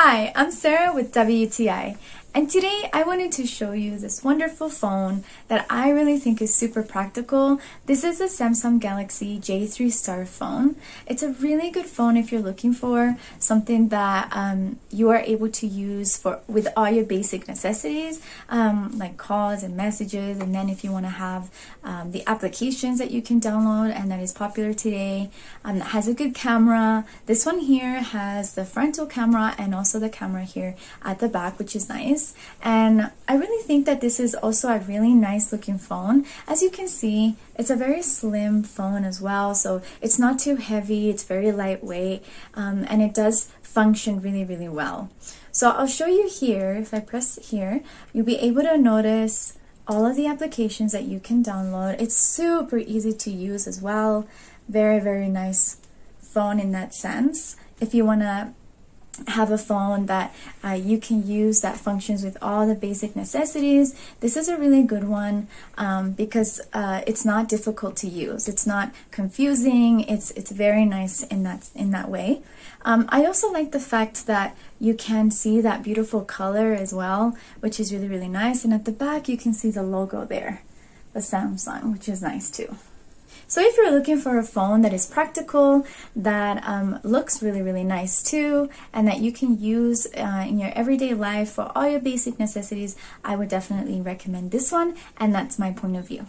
Hi, I'm Sarah with WTI, and today I wanted to show you this wonderful phone that I really think is super practical. This is a Samsung Galaxy J3 Star phone. It's a really good phone if you're looking for something that you are able to use with all your basic necessities, like calls and messages, and then if you want to have the applications that you can download and that is popular today, that has a good camera. This one here has the frontal camera and also the camera here at the back, which is nice. And I really think that this is also a really nice looking phone. As you can see, it's a very slim phone as well, so it's not too heavy, it's very lightweight, and it does function really well. So I'll show you here. If I press here, you'll be able to notice all of the applications that you can download. It's super easy to use as well. Very nice phone in that sense. If you want to have a phone that you can use that functions with all the basic necessities, this is a really good one because it's not difficult to use. It's not confusing. It's very nice in that way. I also like the fact that you can see that beautiful color as well, which is really nice. And at the back you can see the logo there, the Samsung, which is nice too. So if you're looking for a phone that is practical, that looks really nice too, and that you can use in your everyday life for all your basic necessities, I would definitely recommend this one, and that's my point of view.